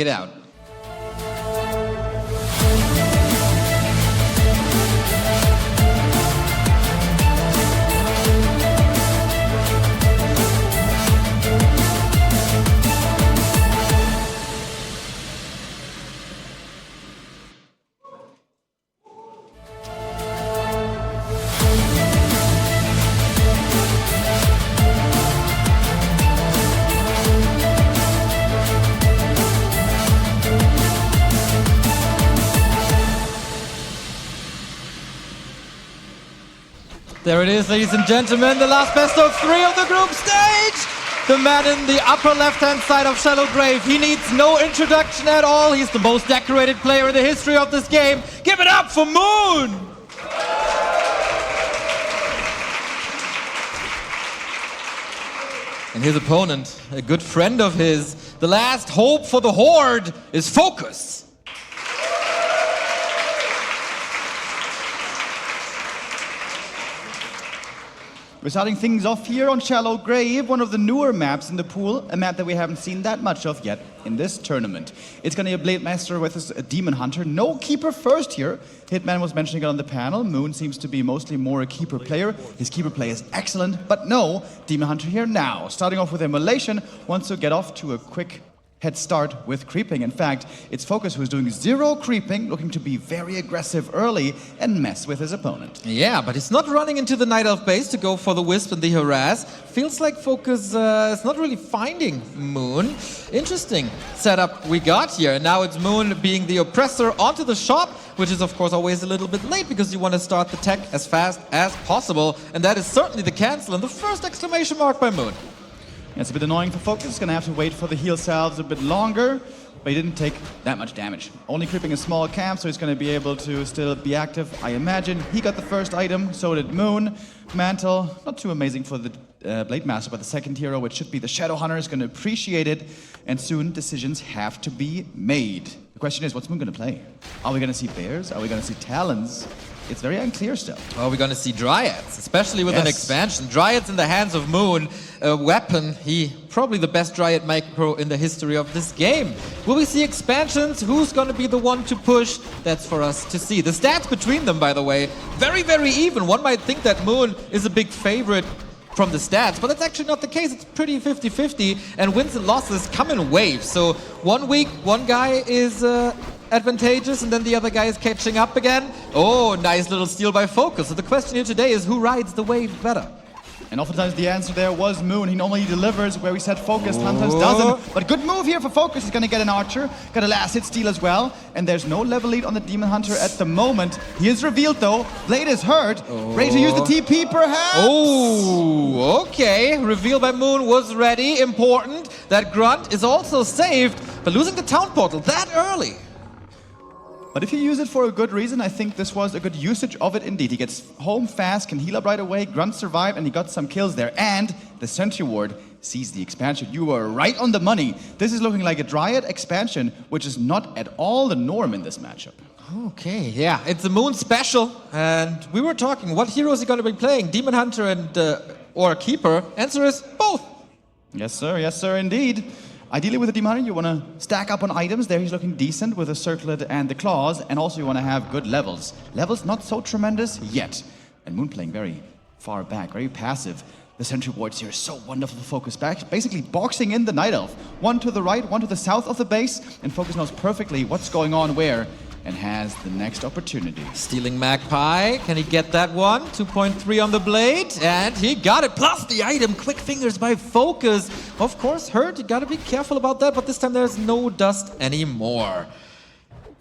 it out. There it is, ladies and gentlemen, the last best of 3 of the group stage! The man in the upper left-hand side of Shallow Grave, he needs no introduction at all. He's the most decorated player in the history of this game. Give it up for Moon! And his opponent, a good friend of his, the last hope for the Horde, is FoCuS. We're starting things off here on Shallow Grave, one of the newer maps in the pool, a map that we haven't seen that much of yet in this tournament. It's going to be a Blade Master versus a Demon Hunter. No keeper first here. Hitman was mentioning it on the panel. Moon seems to be mostly more a keeper player. His keeper play is excellent, but no, Demon Hunter here now. Starting off with Immolation, wants to get off to a quick head start with creeping. In fact, it's FoCuS who's doing 0 creeping, looking to be very aggressive early and mess with his opponent. Yeah, but he's not running into the Night Elf base to go for the Wisp and the Harass. Feels like FoCuS is not really finding Moon. Interesting setup we got here. And now it's Moon being the oppressor onto the shop, which is of course always a little bit late because you want to start the tech as fast as possible. And that is certainly the cancel and the first exclamation mark by Moon. It's a bit annoying for FoCuS, gonna have to wait for the heal salves a bit longer, but he didn't take that much damage. Only creeping a small camp, so he's gonna be able to still be active, I imagine. He got the first item, so did Moon. Mantle, not too amazing for the Blade Master, but the second hero, which should be the Shadow Hunter, is gonna appreciate it, and soon decisions have to be made. The question is, what's Moon gonna play? Are we gonna see Bears? Are we gonna see Talons? It's very unclear still. Well, we're going to see Dryads, especially with an expansion. Dryads in the hands of Moon, a weapon. Probably the best Dryad micro in the history of this game. Will we see expansions? Who's going to be the one to push? That's for us to see. The stats between them, by the way, very, very even. One might think that Moon is a big favorite from the stats, but that's actually not the case. It's pretty 50-50, and wins and losses come in waves. So 1 week, one guy is advantageous, and then the other guy is catching up again. Oh, nice little steal by FoCuS. So the question here today is, who rides the wave better? And oftentimes the answer there was Moon. He normally delivers where we said FoCuS, sometimes doesn't. But good move here for FoCuS. He's going to get an Archer, got a last hit steal as well. And there's no level lead on the Demon Hunter at the moment. He is revealed though. Blade is hurt. Ready to use the TP perhaps? Oh, okay. Reveal by Moon was ready. Important. That Grunt is also saved, but losing the Town Portal that early. But if you use it for a good reason, I think this was a good usage of it indeed. He gets home fast, can heal up right away, Grunt survived, and he got some kills there. And the Sentry Ward sees the expansion. You were right on the money. This is looking like a Dryad expansion, which is not at all the norm in this matchup. Okay, yeah, it's a Moon special. And we were talking, what heroes are he going to be playing? Demon Hunter and or Keeper? Answer is both. Yes, sir, indeed. Ideally with the Demon Hunter, you want to stack up on items. There he's looking decent with the Circlet and the Claws, and also you want to have good levels. Levels not so tremendous yet. And Moon playing very far back, very passive. The Sentry Wards here is so wonderful for FoCuS back, basically boxing in the Night Elf. One to the right, one to the south of the base, and FoCuS knows perfectly what's going on where, and has the next opportunity. Stealing Magpie, can he get that one? 2.3 on the blade, and he got it, plus the item, quick fingers by FoCuS. Of course, hurt, you gotta be careful about that, but this time there's no dust anymore.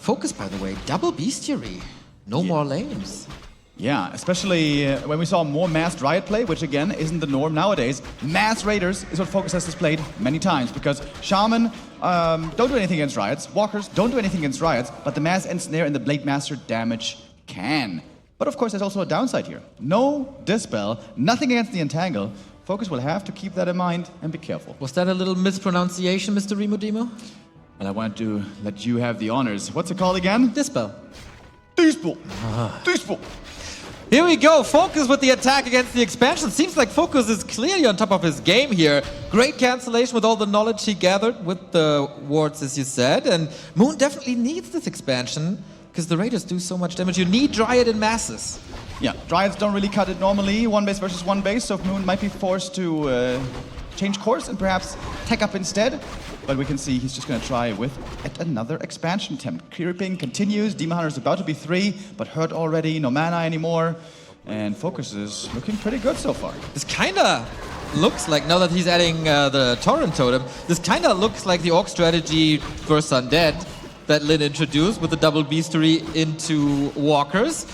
FoCuS, by the way, double bestiary, no more lanes. Yeah, especially when we saw more mass Dryad play, which again isn't the norm nowadays. Mass Raiders is what FoCuS has displayed many times, because Shaman don't do anything against Dryads, Walkers don't do anything against Dryads, but the Mass Ensnare and the Blade Master damage can. But of course there's also a downside here. No Dispel, nothing against the Entangle. FoCuS will have to keep that in mind and be careful. Was that a little mispronunciation, Mr. Remo Demo? And I want to let you have the honors. What's it called again? Dispel. Dispel. Dispel. Here we go, FoCuS with the attack against the expansion. Seems like FoCuS is clearly on top of his game here. Great cancellation with all the knowledge he gathered with the wards, as you said. And Moon definitely needs this expansion because the Raiders do so much damage. You need Dryad in masses. Yeah, Dryads don't really cut it normally, one base versus one base, so Moon might be forced to change course and perhaps tech up instead. But we can see he's just going to try with yet another expansion attempt. Creeping continues, Demon Hunter is about to be 3, but hurt already, no mana anymore. And FoCuS is looking pretty good so far. This kinda looks like, now that he's adding the Torrent Totem, this kinda looks like the Orc strategy versus Undead that Lin introduced with the double beastery into walkers.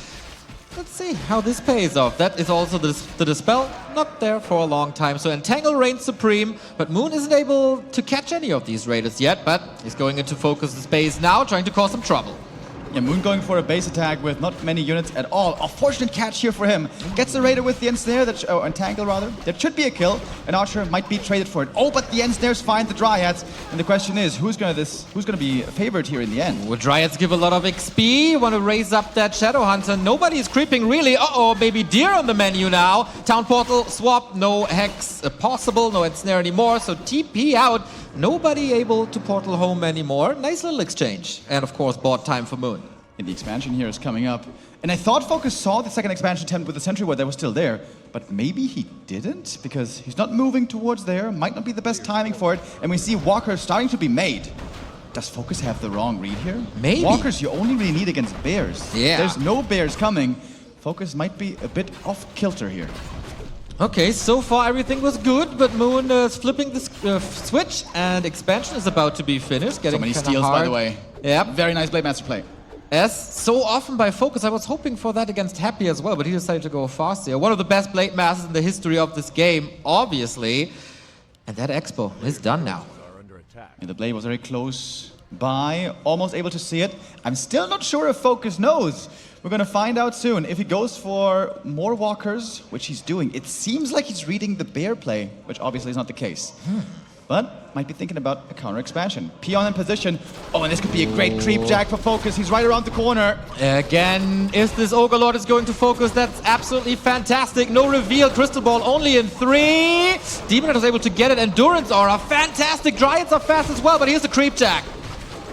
Let's see how this pays off. That is also the Dispel, not there for a long time. So Entangle reigns supreme, but Moon isn't able to catch any of these Raiders yet, but he's going into FoCuS' base now, trying to cause some trouble. Yeah, Moon going for a base attack with not many units at all. A fortunate catch here for him. Gets the Raider with the Ensnare, Entangle rather. That should be a kill. An Archer might be traded for it. Oh, but the Ensnares find the Dryads. And the question is, who's gonna be favored here in the end? Well, Dryads give a lot of XP, want to raise up that Shadow Hunter. Nobody's creeping really. Uh-oh, maybe Deer on the menu now. Town Portal swap, no Hex possible, no Ensnare anymore. So TP out. Nobody able to portal home anymore. Nice little exchange. And of course, board time for Moon. And the expansion here is coming up. And I thought FoCuS saw the second expansion attempt with the Sentry Ward that was still there. But maybe he didn't, because he's not moving towards there. Might not be the best timing for it. And we see Walkers starting to be made. Does FoCuS have the wrong read here? Maybe. Walkers you only really need against bears. Yeah. There's no bears coming. FoCuS might be a bit off kilter here. Okay, so far everything was good, but Moon is flipping the switch, and expansion is about to be finished. So many steals, hard. by the way. Yep. Very nice Blade Master play. As so often by FoCuS, I was hoping for that against Happy as well, but he decided to go fast here. One of the best Blade Masters in the history of this game, obviously. And that Expo is done now. And the Blade was very close by, almost able to see it. I'm still not sure if FoCuS knows. We're going to find out soon. If he goes for more walkers, which he's doing, it seems like he's reading the bear play, which obviously is not the case. But might be thinking about a counter expansion. Peon in position. Oh, and this could be a great creep jack for FoCuS. He's right around the corner. Again, if this Ogre Lord is going to FoCuS, that's absolutely fantastic. No reveal. Crystal Ball only in 3. Demon Hunter is able to get it. Endurance Aura, fantastic. Dryads are fast as well, but here's the creep jack.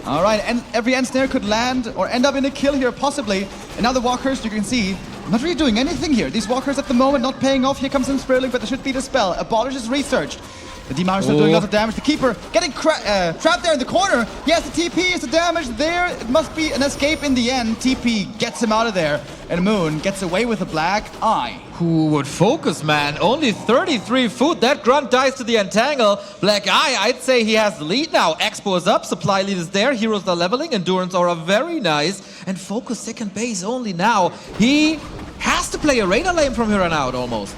All right, and every Ensnare could land or end up in a kill here, possibly. And now the Walkers, you can see, not really doing anything here. These Walkers at the moment not paying off. Here comes some Spiraling, but there should be the spell. Abolish is researched. The Demon is still doing lots of damage. The Keeper getting trapped there in the corner. Yes, the TP is the damage there. It must be an escape in the end. TP gets him out of there. And Moon gets away with a black eye. Who would FoCuS, man? Only 33 food. That grunt dies to the Entangle. Black Eye, I'd say he has the lead now. Expo is up, supply lead is there, heroes are leveling, Endurance Aura very nice. And FoCuS second base only now. He has to play a RaRaLand from here on out almost.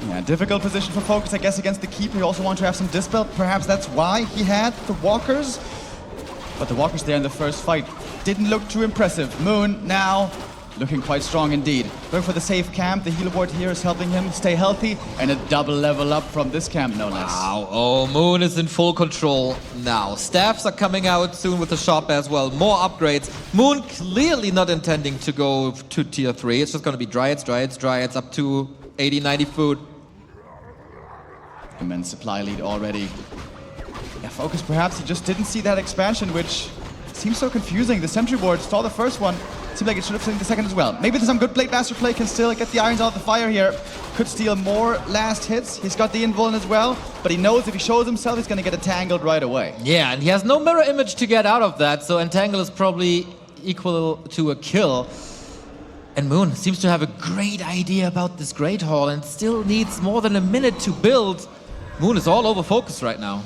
Yeah, difficult position for FoCuS, I guess, against the Keeper. He also wanted to have some Dispel. Perhaps that's why he had the Walkers. But the Walkers there in the first fight didn't look too impressive. Moon now looking quite strong indeed. Going for the safe camp. The healer ward here is helping him stay healthy. And a double level up from this camp, no less. Wow. Oh, Moon is in full control now. Staffs are coming out soon with the shop as well. More upgrades. Moon clearly not intending to go to tier 3. It's just going to be Dryads, Dryads, Dryads up to 80, 90 food. Immense supply lead already. Yeah, FoCuS perhaps he just didn't see that expansion, which seems so confusing. The Sentry Ward saw the first one. Seemed like it should have seen the second as well. Maybe there's some good Blade Master play, can still get the irons out of the fire here. Could steal more last hits. He's got the invuln as well, but he knows if he shows himself, he's going to get entangled right away. Yeah, and he has no mirror image to get out of that, so Entangle is probably equal to a kill. And Moon seems to have a great idea about this Great Hall and still needs more than a minute to build. Moon is all over FoCuS right now.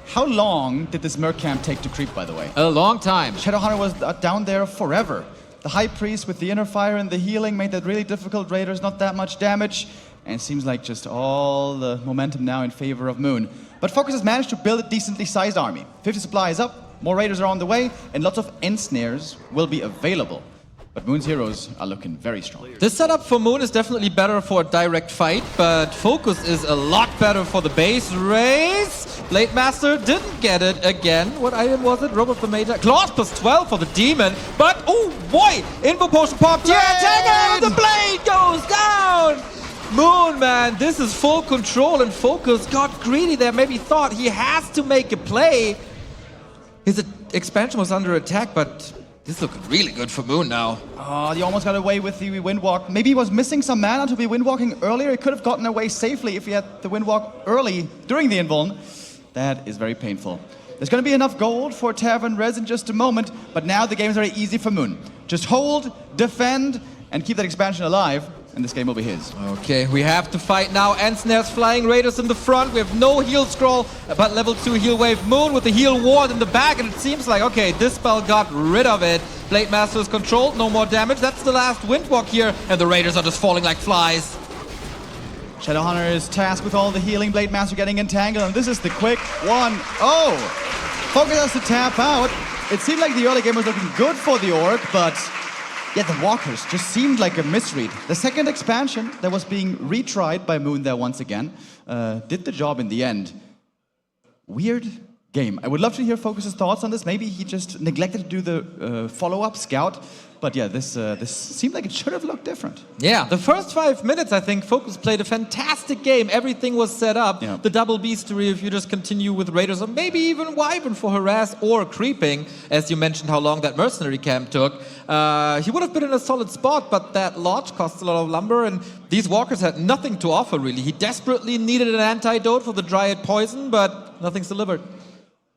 How long did this Merc camp take to creep, by the way? A long time. Shadowhunter was down there forever. The High Priest with the Inner Fire and the healing made that really difficult. Raiders not that much damage. And it seems like just all the momentum now in favor of Moon. But FoCuS has managed to build a decently sized army. 50 supply is up, more Raiders are on the way, and lots of Ensnares will be available. But Moon's heroes are looking very strong. This setup for Moon is definitely better for a direct fight, but FoCuS is a lot better for the base race. Blade Master didn't get it again. What item was it? Robe of the Mage. Claws plus 12 for the Demon. But, oh boy! Info Potion popped. Yeah, take it! The Blade goes down! Moon, man, this is full control, and FoCuS got greedy there. Maybe thought he has to make a play. His expansion was under attack, but this looks really good for Moon now. Oh, he almost got away with the Windwalk. Maybe he was missing some mana to be Windwalking earlier. He could have gotten away safely if he had the Windwalk early during the Invuln. That is very painful. There's going to be enough gold for Tavern Res in just a moment, but now the game is very easy for Moon. Just hold, defend, and keep that expansion alive, and this game will be his. Okay, we have to fight now. Ensnare's flying Raiders in the front. We have no heal scroll, but level 2 heal wave. Moon with the heal ward in the back, and it seems like, okay, this spell got rid of it. Blade Master is controlled, no more damage. That's the last Windwalk here, and the Raiders are just falling like flies. Shadowhunter is tasked with all the healing, Blade Master getting entangled, and this is the quick one. Oh! FoCuS has to tap out. It seemed like the early game was looking good for the Orc, but yeah, the Walkers just seemed like a misread. The second expansion that was being retried by Moon there once again did the job in the end. Weird game. I would love to hear FoCuS's thoughts on this. Maybe he just neglected to do the follow-up scout. But yeah, this seemed like it should have looked different. Yeah, the first 5 minutes, I think FoCuS played a fantastic game. Everything was set up. Yeah. The double beastery, if you just continue with Raiders, or maybe even Wyvern for harass or creeping, as you mentioned how long that mercenary camp took. He would have been in a solid spot, but that lodge costs a lot of lumber, and these walkers had nothing to offer, really. He desperately needed an antidote for the Dryad poison, but nothing's delivered.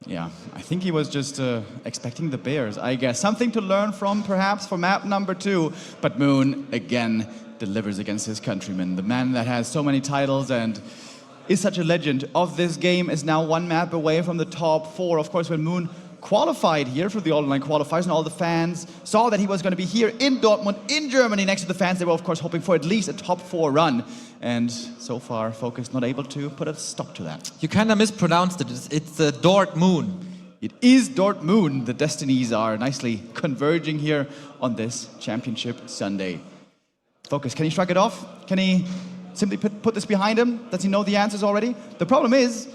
Yeah, I think he was just expecting the bears, I guess. Something to learn from, perhaps, for map number 2. But Moon, again, delivers against his countrymen. The man that has so many titles and is such a legend of this game is now 1 map away from the top 4. Of course, when Moon qualified here for the online qualifiers, and all the fans saw that he was going to be here in Dortmund, in Germany, next to the fans, they were, of course, hoping for at least a top 4 run. And so far, FoCuS not able to put a stop to that. You kind of mispronounced it. It's Dortmund. It is Dortmund. The destinies are nicely converging here on this championship Sunday. FoCuS, can he strike it off? Can he simply put this behind him? Does he know the answers already? The problem is,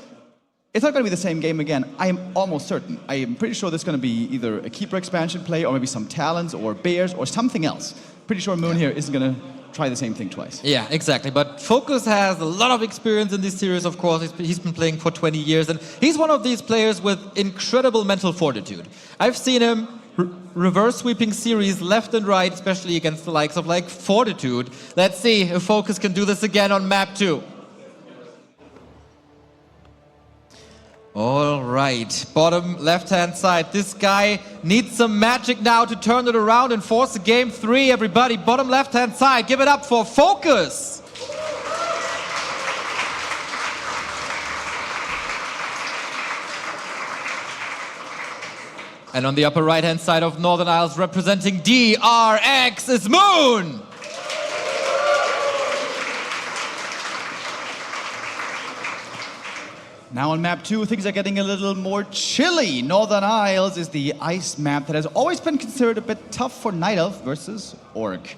it's not going to be the same game again. I am almost certain. I am pretty sure there's going to be either a keeper expansion play or maybe some talents or bears or something else. Pretty sure Moon here isn't going to try the same thing twice. Yeah, exactly. But FoCuS has a lot of experience in this series, of course. He's been playing for 20 years, and he's one of these players with incredible mental fortitude. I've seen him reverse sweeping series left and right, especially against the likes of like Fortitude. Let's see if FoCuS can do this again on map 2. All right, bottom left-hand side. This guy needs some magic now to turn it around and force a game 3, everybody. Bottom left-hand side, give it up for FoCuS. And on the upper right-hand side of Northern Isles, representing DRX, is Moon. Now on map 2, things are getting a little more chilly. Northern Isles is the ice map that has always been considered a bit tough for Night Elf versus Orc.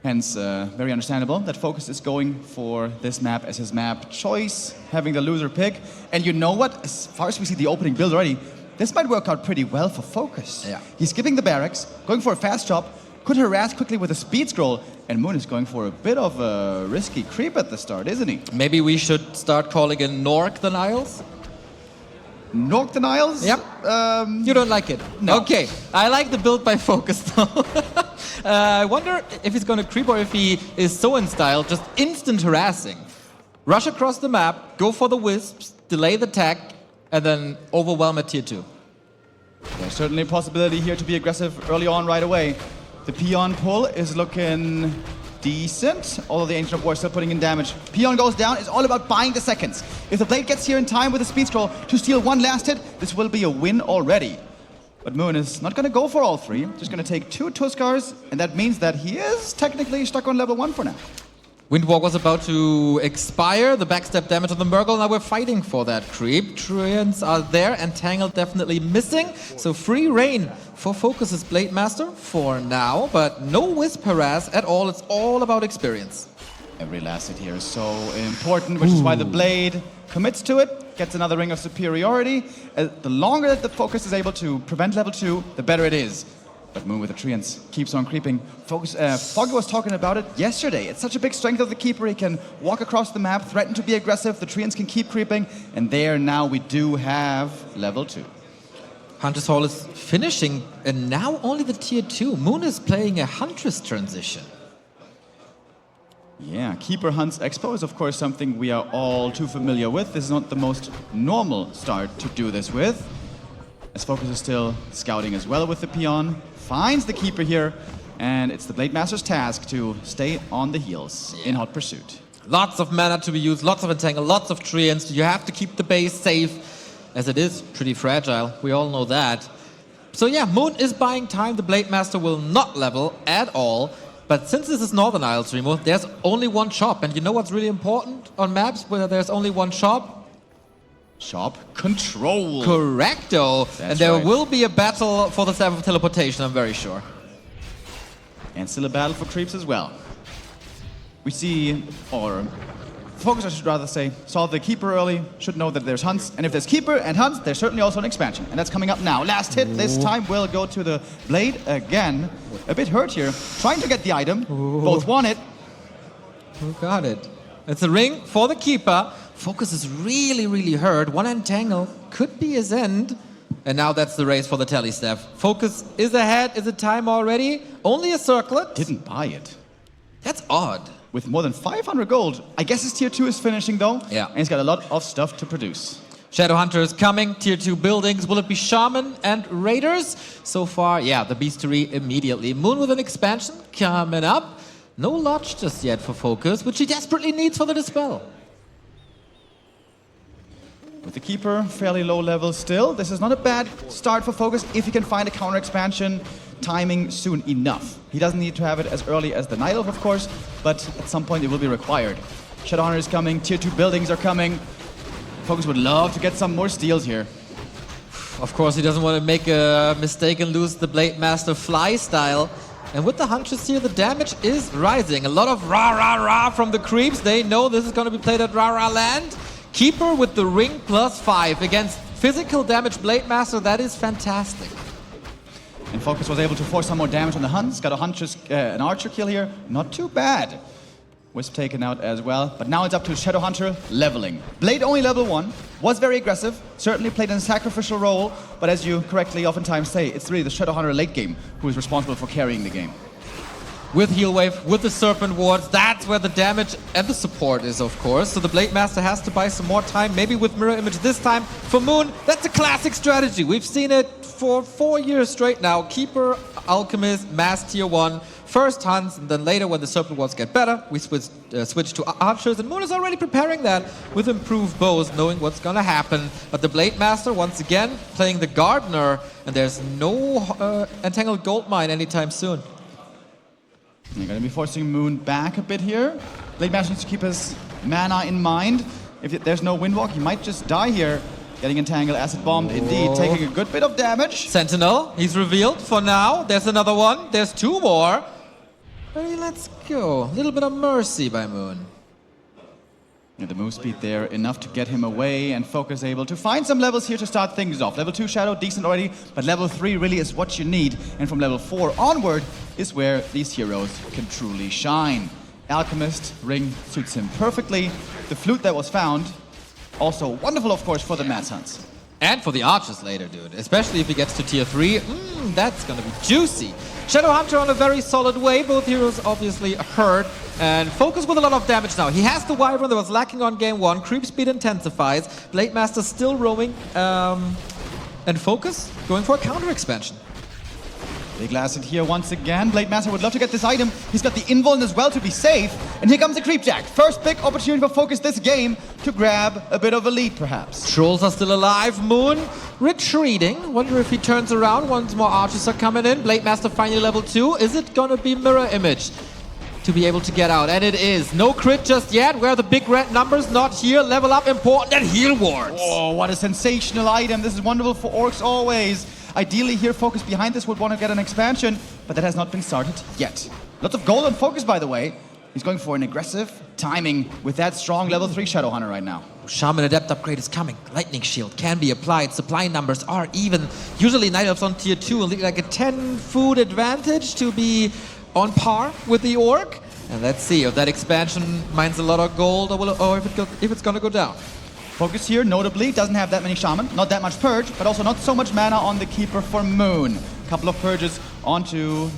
Hence, very understandable that FoCuS is going for this map as his map choice, having the loser pick. And you know what? As far as we see the opening build already, this might work out pretty well for FoCuS. Yeah. He's skipping the barracks, going for a fast chop, could harass quickly with a speed scroll, and Moon is going for a bit of a risky creep at the start, isn't he? Maybe we should start calling it Northern Isles? Northern Isles? Yep. You don't like it? No. Okay. I like the build by FoCuS though. I wonder if he's going to creep or if he is so in style, just instant harassing. Rush across the map, go for the wisps, delay the tech, and then overwhelm at tier 2. There's certainly a possibility here to be aggressive early on right away. The peon pull is looking decent, although the Ancient of War is still putting in damage. Peon goes down, it's all about buying the seconds. If the blade gets here in time with a speed scroll to steal 1 last hit, this will be a win already. But Moon is not going to go for all 3, just going to take 2 Tuskars, and that means that he is technically stuck on level 1 for now. Windwalk was about to expire, the backstep damage on the Murgle, now we're fighting for that creep. Treants are there, and Tangled definitely missing, so free reign for FoCuS's Blade Master for now, but no Wisp harass at all, it's all about experience. Every last hit here is so important, which is why the Blade commits to it. gets another ring of superiority. The longer that the FoCuS is able to prevent level 2, the better it is. But Moon with the Treants keeps on creeping. FoCuS was talking about it yesterday. It's such a big strength of the Keeper. He can walk across the map, threaten to be aggressive. The Treants can keep creeping. And there now we do have level 2. Hunter's Hall is finishing, and now only the tier 2. Moon is playing a Huntress transition. Yeah, Keeper Hunts Expo is of course something we are all too familiar with. This is not the most normal start to do this with. As FoCuS is still scouting as well with the Peon. Finds the Keeper here, and it's the Blade Master's task to stay on the heels in hot pursuit. Lots of mana to be used, lots of entangle, lots of treants. You have to keep the base safe, as it is pretty fragile. We all know that. So yeah, Moon is buying time. The Blade Master will not level at all. But since this is Northern Isles, Remo, there's only one shop. And you know what's really important on maps where there's only one shop? Shop control. Correcto. That's and there right. will be a battle for the Staff of Teleportation, I'm very sure. And still a battle for creeps as well. We see, or FoCuS I should rather say, saw the Keeper early, should know that there's hunts. And if there's Keeper and hunts, there's certainly also an expansion. And that's coming up now. Last hit this time will go to the Blade again. A bit hurt here. Trying to get the item. Both want it. Who got it? It's a ring for the Keeper. FoCuS is really, really hurt. One entangle could be his end. And now that's the race for the Tele Staff. FoCuS is ahead. Is it time already? Only a circlet. Didn't buy it. That's odd. With more than 500 gold. I guess his tier 2 is finishing though. Yeah. And he's got a lot of stuff to produce. Shadowhunter is coming, tier 2 buildings. Will it be Shaman and Raiders? So far, yeah, the Beastery immediately. Moon with an expansion coming up. No Lodge just yet for FoCuS, which he desperately needs for the Dispel. With the Keeper, fairly low level still. This is not a bad start for FoCuS if he can find a counter expansion timing soon enough. He doesn't need to have it as early as the Night Elf, of course, but at some point it will be required. Shadowhunter is coming, tier 2 buildings are coming. FoCuS would love to get some more steals here. Of course, he doesn't want to make a mistake and lose the Blade Master fly style. And with the Huntress here, the damage is rising. A lot of RaRaLand from the creeps. They know this is going to be played at RaRaLand. Keeper with the ring +5 against physical damage Blade Master. That is fantastic. And FoCuS was able to force some more damage on the Hunts. Got a Huntress, an Archer kill here. Not too bad. Wisp taken out as well. But now it's up to Shadowhunter leveling. Blade only level 1. Was very aggressive. Certainly played in a sacrificial role. But as you correctly oftentimes say, it's really the Shadowhunter late game who is responsible for carrying the game. With Heal Wave, with the Serpent Wards, that's where the damage and the support is, of course. So the Blade Master has to buy some more time, maybe with Mirror Image this time. For Moon, that's a classic strategy. We've seen it for 4 years straight now. Keeper, Alchemist, Mass Tier 1, first Hunts, and then later when the Serpent Wards get better, we switch to Archers. And Moon is already preparing that with improved bows, knowing what's gonna happen. But the Blade Master, once again, playing the Gardener, and there's no Entangled Goldmine anytime soon. You're going to be forcing Moon back a bit here. Blade Master needs to keep his mana in mind. If there's no Windwalk, he might just die here. Getting entangled, acid bombed, indeed, taking a good bit of damage. Sentinel, he's revealed for now. There's another one. There's 2 more. Hey, let's go. A little bit of mercy by Moon. Yeah, the move speed there, enough to get him away, and FoCuS able to find some levels here to start things off. Level 2 Shadow, decent already, but level 3 really is what you need. And from level 4 onward is where these heroes can truly shine. Alchemist, Ring suits him perfectly. The flute that was found, also wonderful, of course, for the Mass Hunts. And for the Archers later, dude. Especially if he gets to tier 3. That's gonna be juicy. Shadowhunter on a very solid way. Both heroes obviously hurt. And FoCuS with a lot of damage now. He has the Wyvern that was lacking on game 1. Creep speed intensifies. Blade Master still roaming. And FoCuS going for a counter expansion. Big last hit here once again. Blade Master would love to get this item. He's got the invuln as well to be safe. And here comes the Creepjack. First big opportunity for FoCuS this game to grab a bit of a lead, perhaps. Trolls are still alive. Moon retreating. Wonder if he turns around once more Archers are coming in. Blade Master finally level 2. Is it gonna be Mirror Image to be able to get out? And it is. No crit just yet. Where are the big red numbers? Not here. Level up important. And Heal Wards. Oh, what a sensational item. This is wonderful for orcs always. Ideally here, FoCuS behind this would want to get an expansion, but that has not been started yet. Lots of gold on FoCuS, by the way. He's going for an aggressive timing with that strong level 3 Shadowhunter right now. Shaman Adept upgrade is coming. Lightning Shield can be applied. Supply numbers are even. Usually Night Elves on tier 2 will need like a 10 food advantage to be on par with the Orc. And let's see if that expansion mines a lot of gold or if it's gonna go down. FoCuS here, notably, doesn't have that many Shaman, not that much Purge, but also not so much mana on the Keeper for Moon. A couple of Purges onto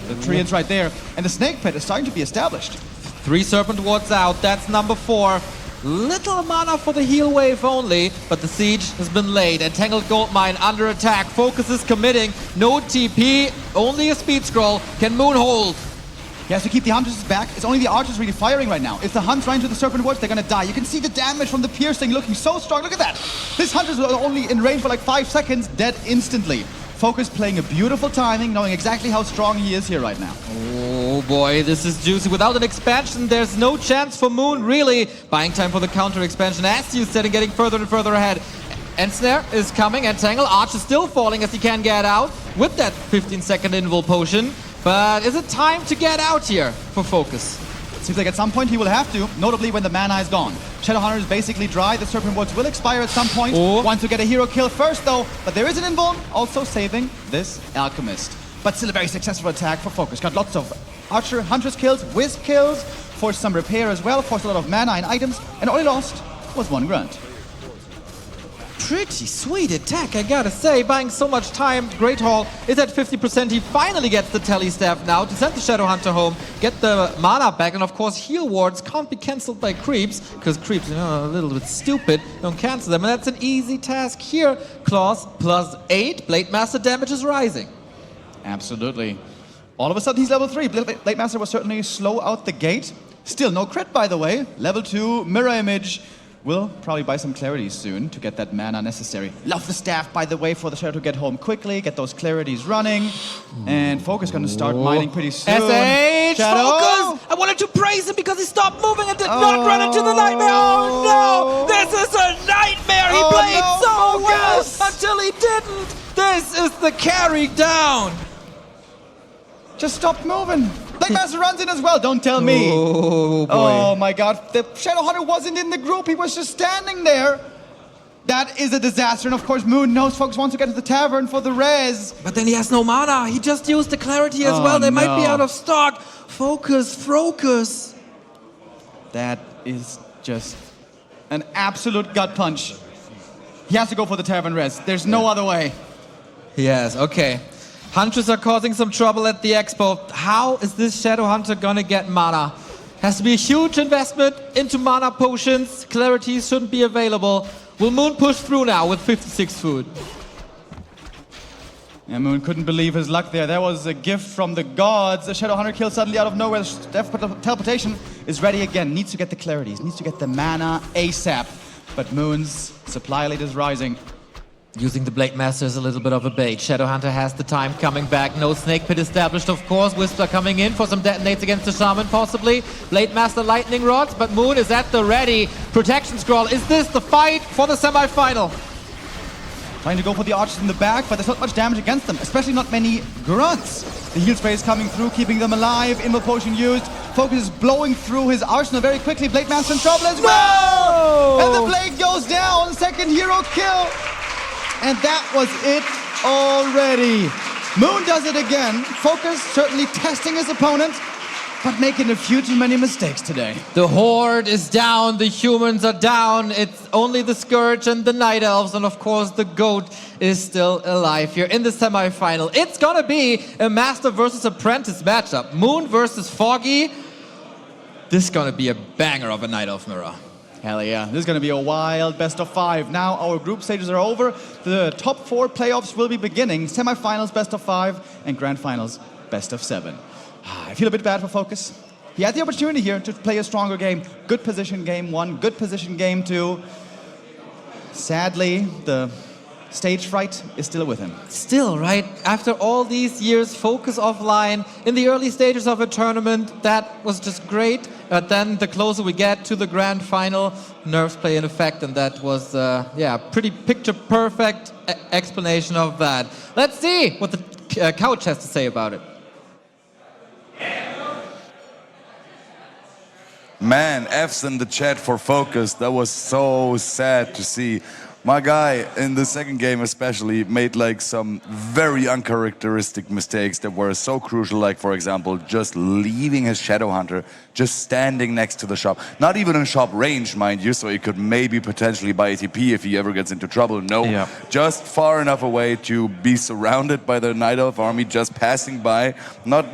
the Treants right there. And the Snake Pit is starting to be established. 3 Serpent Wards out, that's number 4. Little mana for the heal wave only, but the siege has been laid. Entangled Goldmine under attack. FoCuS is committing. No TP, only a speed scroll. Can Moon hold? He has to keep the Hunters back. It's only the Archers really firing right now. If the Hunts run into the Serpent Wards, they're gonna die. You can see the damage from the piercing looking so strong. Look at that. This Hunters are only in range for like 5 seconds, dead instantly. FoCuS playing a beautiful timing, knowing exactly how strong he is here right now. Oh boy, this is juicy. Without an expansion, there's no chance for Moon, really. Buying time for the counter expansion, as you said, and getting further and further ahead. Ensnare is coming, Entangle. Arch is still falling as he can get out with that 15-second invul potion. But is it time to get out here for FoCuS? Seems like at some point he will have to, notably when the mana is gone. Shadowhunter is basically dry, the Serpent Wards will expire at some point. Want to get a hero kill first though, but there is an invuln, also saving this Alchemist. But still a very successful attack for FoCuS. Got lots of Archer, Huntress kills, Wisp kills, forced some repair as well, forced a lot of mana and items, and all he lost was 1 grunt. Pretty sweet attack, I gotta say. Buying so much time. Great Hall is at 50%. He finally gets the Tele Staff now to send the Shadowhunter home, get the mana back, and of course heal wards can't be cancelled by creeps, because creeps are a little bit stupid. Don't cancel them, and that's an easy task here. Claws plus 8. Blade Master damage is rising. Absolutely. All of a sudden he's level 3. Blade Master was certainly slow out the gate. Still no crit, by the way. Level 2 Mirror Image. We'll probably buy some clarities soon to get that mana necessary. Love the staff, by the way, for the Shadow to get home quickly, get those clarities running. And FoCuS gonna start mining pretty soon. SH! FoCuS! I wanted to praise him because he stopped moving and did not run into the nightmare. Oh no! This is a nightmare! He played so well until he didn't! This is the carry down! Just stopped moving. Blade Master runs in as well, don't tell me. Oh, boy. Oh my god, the Shadowhunter wasn't in the group, he was just standing there. That is a disaster, and of course Moon knows FoCuS wants to get to the tavern for the res. But then he has no mana, he just used the clarity as well, they might be out of stock. FoCuS. That is just an absolute gut punch. He has to go for the tavern res, there's no other way. Yes, okay. Hunters are causing some trouble at the expo. How is this Shadowhunter gonna get mana? Has to be a huge investment into mana potions. Clarity shouldn't be available. Will Moon push through now with 56 food? Yeah, Moon couldn't believe his luck there. That was a gift from the gods. The Shadowhunter kill suddenly out of nowhere. Teleportation is ready again. Needs to get the clarities. Needs to get the mana ASAP. But Moon's supply lead is rising. Using the Blade Master is a little bit of a bait. Shadowhunter has the time coming back. No Snake Pit established, of course. Wisps coming in for some detonates against the Shaman, possibly. Blade Master Lightning Rods, but Moon is at the ready. Protection Scroll. Is this the fight for the semi-final? Trying to go for the archers in the back, but there's not much damage against them, especially not many grunts. The heal spray is coming through, keeping them alive. Invul potion used. FoCuS is blowing through his arsenal very quickly. Blade Master in trouble as well! And the blade goes down. Second hero kill. And that was it already. Moon does it again. FoCuS certainly testing his opponent, but making a few too many mistakes today. The Horde is down, the humans are down. It's only the Scourge and the Night Elves, and of course the Goat is still alive here in the semi-final. It's gonna be a Master versus Apprentice matchup. Moon versus Foggy. This is gonna be a banger of a Night Elf mirror. Hell yeah, this is going to be a wild best of 5. Now our group stages are over. The top 4 playoffs will be beginning. Semifinals, best of 5, and grand finals, best of 7. I feel a bit bad for FoCuS. He had the opportunity here to play a stronger game. Good position game 1, good position game 2. Sadly, the stage fright is still with him. Still, right? After all these years, FoCuS offline, in the early stages of a tournament, that was just great. But then the closer we get to the grand final, nerves play an effect, and that was, pretty picture-perfect explanation of that. Let's see what the couch has to say about it. Man, F's in the chat for FoCuS. That was so sad to see. My guy, in the second game especially, made like some very uncharacteristic mistakes that were so crucial, like for example, just leaving his Shadow Hunter, just standing next to the shop. Not even in shop range, mind you, so he could maybe potentially buy ATP if he ever gets into trouble. No, just far enough away to be surrounded by the Night Elf army, just passing by, not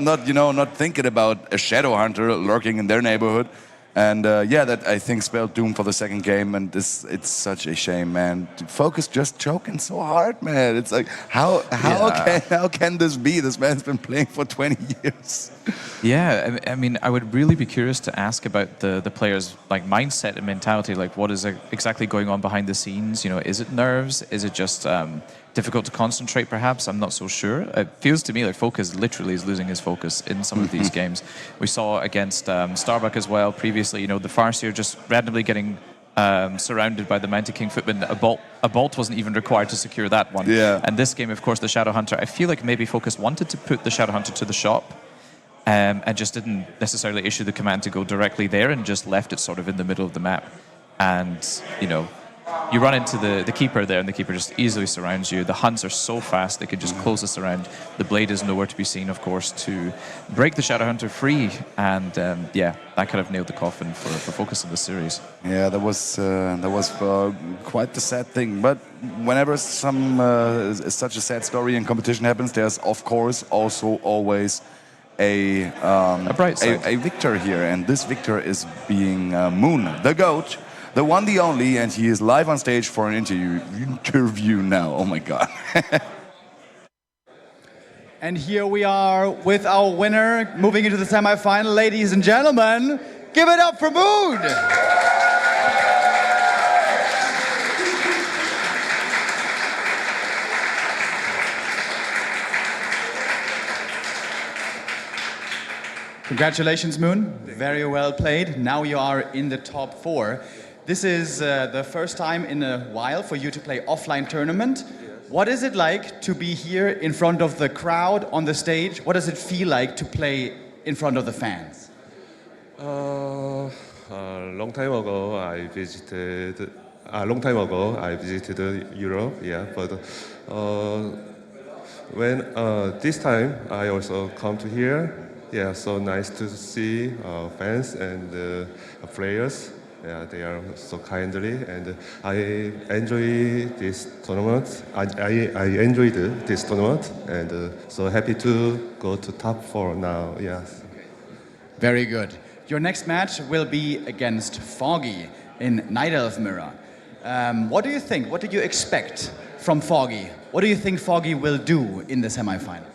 thinking about a Shadow Hunter lurking in their neighborhood. And yeah, that I think spelled doom for the second game, and it's such a shame, man. FoCuS just choking so hard, man. It's like how can this be? This man's been playing for 20 years. Yeah, I mean, I would really be curious to ask about the players' like mindset and mentality. Like, what is exactly going on behind the scenes? You know, is it nerves? Is it just difficult to concentrate? Perhaps I'm not so sure. It feels to me like FoCuS literally is losing his focus in some of these games. We saw against Starbuck as well previously. You know, the Farseer just randomly getting surrounded by the Mounted King footman. A bolt wasn't even required to secure that one. Yeah. And this game, of course, the Shadow Hunter. I feel like maybe FoCuS wanted to put the Shadow Hunter to the shop. And just didn't necessarily issue the command to go directly there and just left it sort of in the middle of the map. And, you know, you run into the keeper there and the keeper just easily surrounds you. The Huns are so fast, they can just close this around. The blade is nowhere to be seen, of course, to break the Shadow Hunter free. And yeah, that kind of nailed the coffin for FoCuS in the series. Yeah, that was quite the sad thing. But whenever such a sad story in competition happens, there's of course also always a bright side. A victor here, and this victor is being Moon, the GOAT, the one, the only, and he is live on stage for an interview now. Oh my God. And here we are with our winner, moving into the semifinal. Ladies and gentlemen, give it up for Moon! Congratulations, Moon. Very well played. Now you are in the top 4. This is the first time in a while for you to play offline tournament. What is it like to be here in front of the crowd on the stage? What does it feel like to play in front of the fans? A long time ago, I visited Europe. Yeah, but when this time I also come to here. Yeah, so nice to see fans and players. Yeah, they are so kindly, and I enjoy this tournament. I enjoyed this tournament, and so happy to go to top 4 now. Yes. Very good. Your next match will be against Foggy in Night Elf Mirror. What do you think? What do you expect from Foggy? What do you think Foggy will do in the semifinal?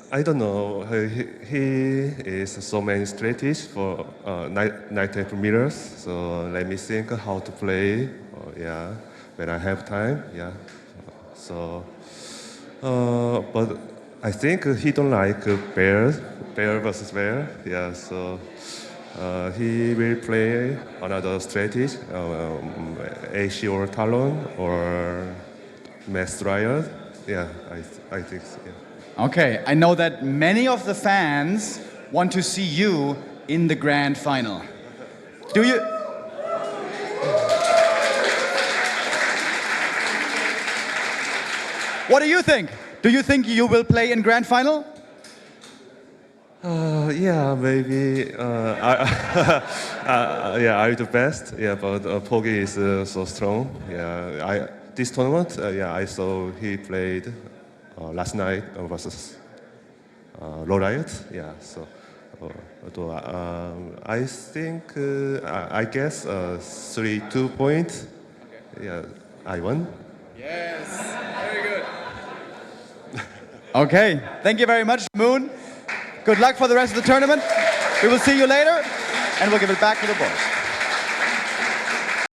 I don't know. He is so many strategies for Night Elf Mirrors. So let me think how to play. Yeah, when I have time. Yeah. So, but I think he don't like bear versus bear. Yeah. So he will play another strategy, AC or Talon or Mass Riot. Yeah, I think so. Yeah. Okay, I know that many of the fans want to see you in the grand final. Do you? What do you think? Do you think you will play in grand final? Yeah, maybe. Yeah, I do best. Yeah, but Pogi is so strong. Yeah, this tournament. Yeah, I saw he played last night versus RaRaLand. Yeah, so I think I guess 3-2 point. Yeah, I won. Yes, very good. Okay, thank you very much, Moon. Good luck for the rest of the tournament. We will see you later, and we'll give it back to the boys.